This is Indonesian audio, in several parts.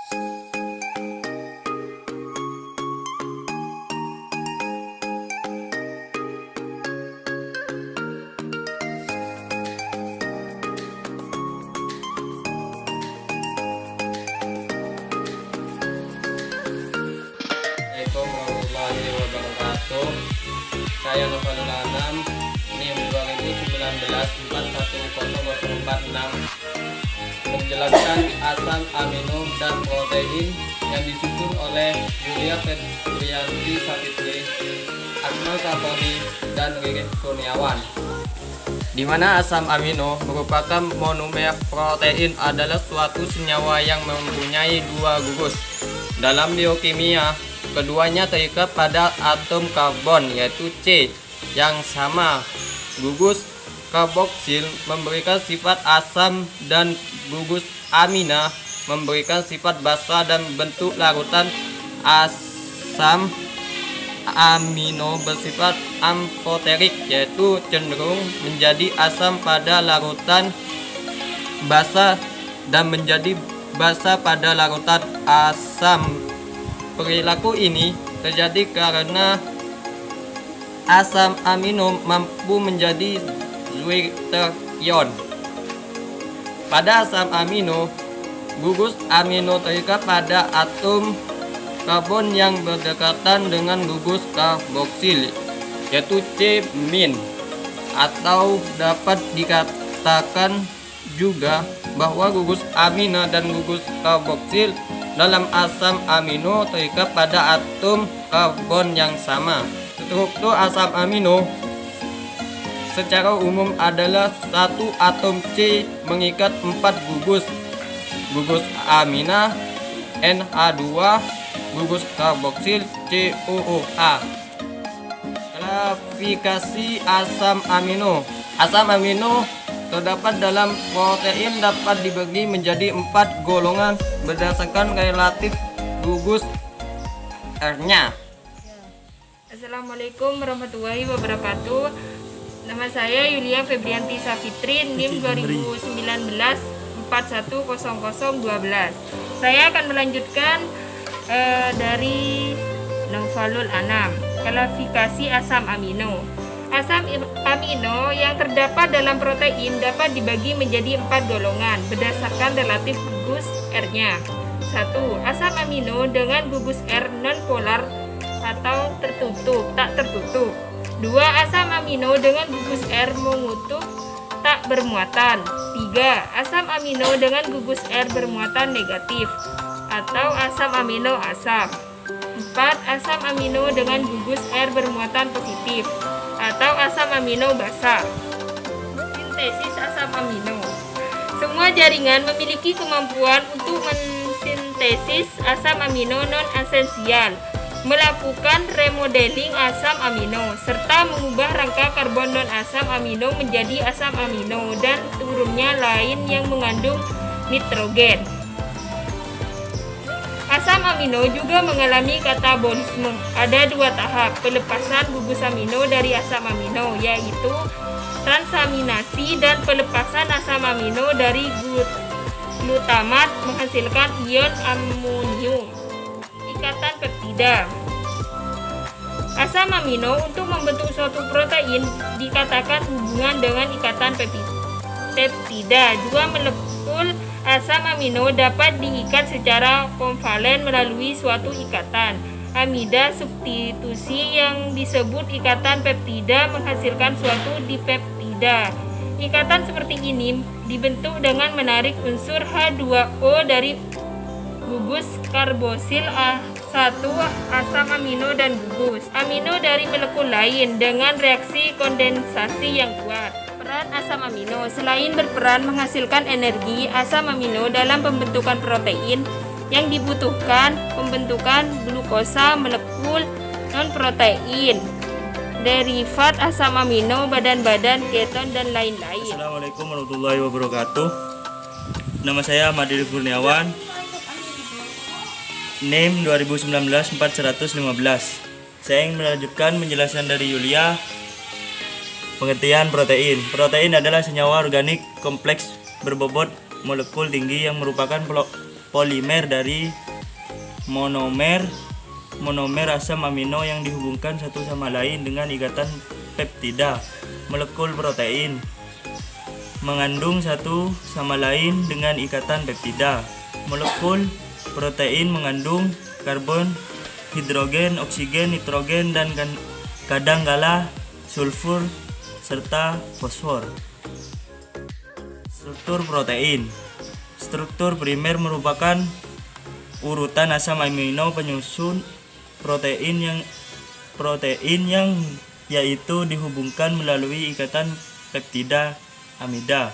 Assalamualaikum warahmatullahi wabarakatuh. Saya Novalul Anam, NIM 2019-410046, menjelaskan asam amino dan protein yang disusun oleh Yulia Febrianti Savitri, Akmal Sapori, dan Ririn Kurniawan. Di mana asam amino merupakan monomer protein adalah suatu senyawa yang mempunyai dua gugus. Dalam biokimia, keduanya terikat pada atom karbon yaitu C yang sama. Gugus karboksil memberikan sifat asam dan gugus amina memberikan sifat basa dan bentuk larutan asam amino bersifat amfoterik yaitu cenderung menjadi asam pada larutan basa dan menjadi basa pada larutan asam. Perilaku ini terjadi karena asam amino mampu menjadi zwitterion. Pada asam amino, gugus amino terikat pada atom karbon yang berdekatan dengan gugus karboksil, yaitu C-min, atau dapat dikatakan juga bahwa gugus amina dan gugus karboksil dalam asam amino terikat pada atom karbon yang sama. Struktur asam amino secara umum adalah satu atom C mengikat 4 gugus amina NH2, gugus karboksil COOH. Klasifikasi asam amino. Asam amino terdapat dalam protein dapat dibagi menjadi 4 golongan berdasarkan relatif gugus R-nya. Assalamualaikum warahmatullahi wabarakatuh. Nama saya Yulia Febrianti Savitri, NIM 2019-410012. Saya akan melanjutkan dari Novalul Anam, klasifikasi asam amino. Asam amino yang terdapat dalam protein dapat dibagi menjadi 4 golongan berdasarkan relatif gugus R-nya. 1. Asam amino dengan gugus R nonpolar atau tertutup, tak tertutup. 2. Asam amino dengan gugus R mengutup, tak bermuatan. 3. Asam amino dengan gugus R bermuatan negatif atau asam amino asam. 4. Asam amino dengan gugus R bermuatan positif atau asam amino basa. Sintesis asam amino. Semua jaringan memiliki kemampuan untuk mensintesis asam amino non-esensial, melakukan remodeling asam amino, serta mengubah rangka karbon non-asam amino menjadi asam amino dan turunnya lain yang mengandung nitrogen. Asam amino juga mengalami katabolisme. Ada 2 tahap pelepasan gugus amino dari asam amino, yaitu transaminasi dan pelepasan asam amino dari glutamat menghasilkan ion amonium. Ikatan peptida. Asam amino untuk membentuk suatu protein dikatakan hubungan dengan ikatan peptida. Juga molekul asam amino dapat diikat secara konvalen melalui suatu ikatan amida substitusi yang disebut ikatan peptida menghasilkan suatu dipeptida. Ikatan seperti ini dibentuk dengan menarik unsur H2O dari gugus karbosil A1 asam amino dan gugus amino dari molekul lain dengan reaksi kondensasi yang kuat. Peran asam amino. Selain berperan menghasilkan energi, asam amino dalam pembentukan protein yang dibutuhkan pembentukan glukosa, molekul non-protein, derivat asam amino, badan-badan keton, dan lain-lain. Assalamualaikum warahmatullahi wabarakatuh. Nama saya Ririn Kurniawan, NIM 2019-4115. Saya ingin melanjutkan penjelasan dari Yulia. Pengertian protein. Protein adalah senyawa organik kompleks berbobot molekul tinggi yang merupakan polimer dari monomer asam amino yang dihubungkan satu sama lain dengan ikatan peptida. Molekul protein mengandung satu sama lain dengan ikatan peptida. Molekul protein mengandung karbon, hidrogen, oksigen, nitrogen, dan kadangkala sulfur serta fosfor. Struktur protein. Struktur primer merupakan urutan asam amino penyusun protein yang yaitu dihubungkan melalui ikatan peptida amida.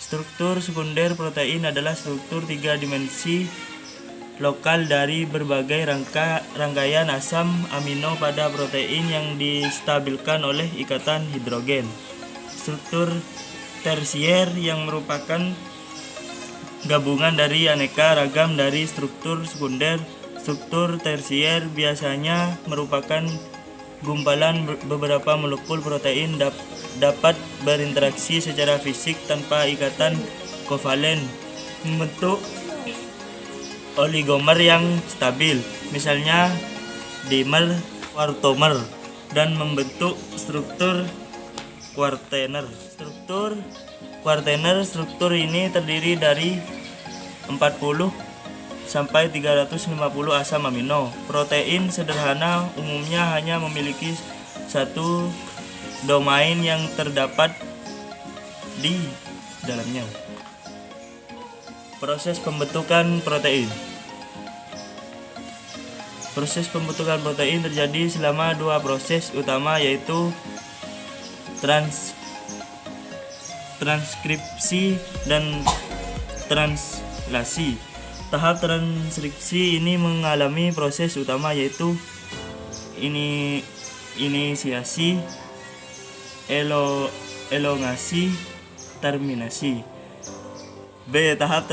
Struktur sekunder protein adalah struktur 3 dimensi lokal dari berbagai rangkaian asam amino pada protein yang distabilkan oleh ikatan hidrogen. Struktur tersier yang merupakan gabungan dari aneka ragam dari struktur sekunder. Struktur tersier biasanya merupakan gumpalan beberapa molekul protein dapat berinteraksi secara fisik tanpa ikatan kovalen membentuk oligomer yang stabil, misalnya dimer, kuartomer, dan membentuk struktur kuartener. Struktur ini terdiri dari 40 sampai 350 asam amino. Protein sederhana umumnya hanya memiliki satu domain yang terdapat di dalamnya. Proses pembentukan protein. Proses pembentukan protein terjadi selama dua proses utama, yaitu transkripsi dan translasi. Tahap transkripsi ini mengalami proses utama, yaitu inisiasi, elongasi, terminasi. B. Tahap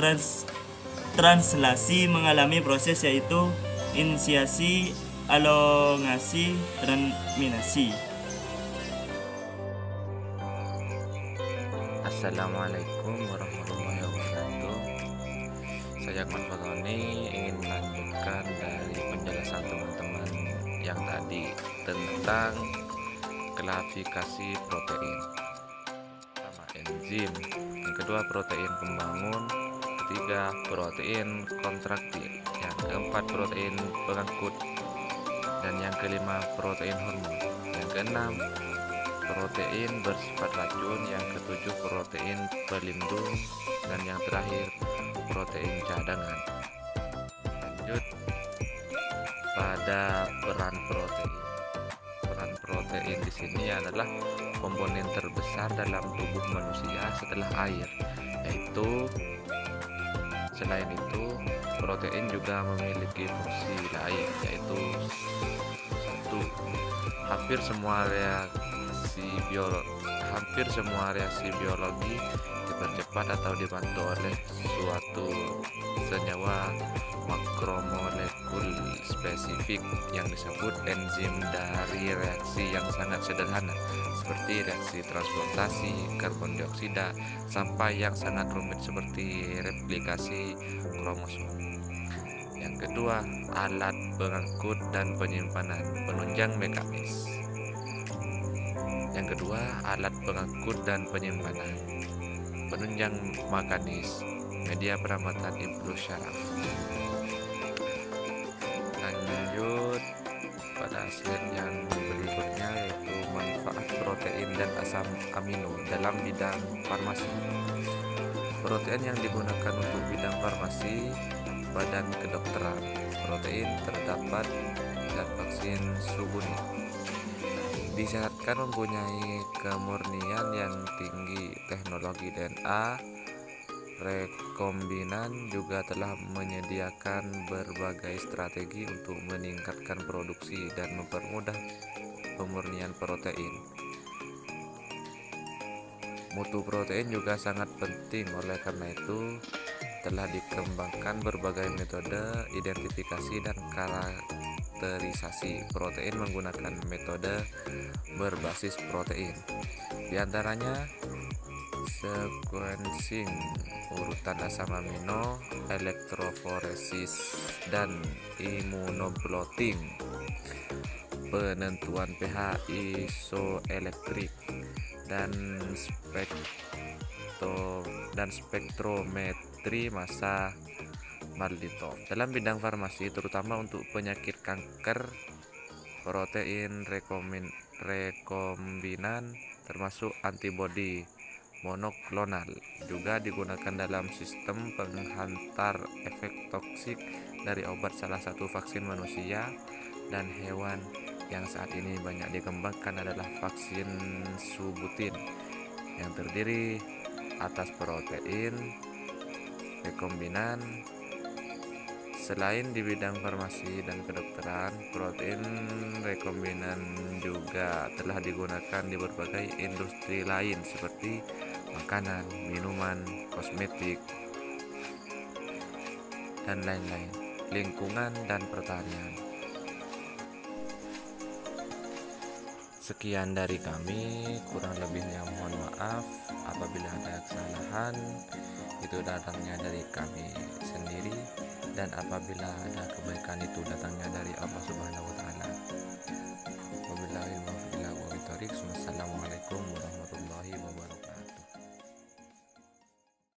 translasi mengalami proses, yaitu inisiasi, elongasi, terminasi. Assalamualaikum warahmatullahi wabarakatuh. Saya Ahmad Fadhoni ingin melanjutkan dari penjelasan teman-teman yang tadi tentang klasifikasi protein. Pertama, enzim. Yang kedua, protein pembangun. Ketiga, protein kontraktil. Yang keempat, protein pengangkut. Dan yang kelima, protein hormon. Yang keenam, protein bersifat racun. Yang ketujuh, protein pelindung. Dan yang terakhir, protein cadangan. Lanjut pada peran protein. Peran protein di sini adalah komponen terbesar dalam tubuh manusia setelah air. Selain itu, protein juga memiliki fungsi lain, yaitu satu, hampir semua reaksi biologi dipercepat atau dibantu oleh suatu senyawa makromolekul spesifik yang disebut enzim dari reaksi yang sangat sederhana seperti reaksi transportasi karbon dioksida sampai yang sangat rumit seperti replikasi kromosom. Yang kedua, alat pengangkut dan penyimpanan penunjang mekanis. Yang kedua, alat pengangkut dan penyimpanan penunjang mekanis, media peramatan impuls syaraf. Lanjut pada slide yang berikutnya, yaitu manfaat protein dan asam amino dalam bidang farmasi. Protein yang digunakan untuk bidang farmasi, badan kedokteran. Protein terdapat dan vaksin subunit. Disyaratkan mempunyai kemurnian yang tinggi. Teknologi DNA rekombinan juga telah menyediakan berbagai strategi untuk meningkatkan produksi dan mempermudah pemurnian protein. Mutu protein juga sangat penting, oleh karena itu telah dikembangkan berbagai metode identifikasi dan karakterisasi protein menggunakan metode berbasis protein. Di antaranya sequencing, urutan asam amino, elektroforesis dan imunoblotting, penentuan pH isoelektrik dan spektrometri massa Marlitov. Dalam bidang farmasi, terutama untuk penyakit kanker, protein rekombinan termasuk antibodi monoklonal juga digunakan dalam sistem penghantar efek toksik dari obat salah satu vaksin manusia dan hewan yang saat ini banyak dikembangkan adalah vaksin Subutin yang terdiri atas protein rekombinan. Selain di bidang farmasi dan kedokteran, protein rekombinan juga telah digunakan di berbagai industri lain seperti makanan, minuman, kosmetik, dan lain-lain, lingkungan dan pertanian. Sekian dari kami, kurang lebihnya mohon maaf apabila ada kesalahan. Itu datangnya dari kami sendiri, dan apabila ada kebaikan itu datangnya dari Allah Subhanahu wa Ta'ala.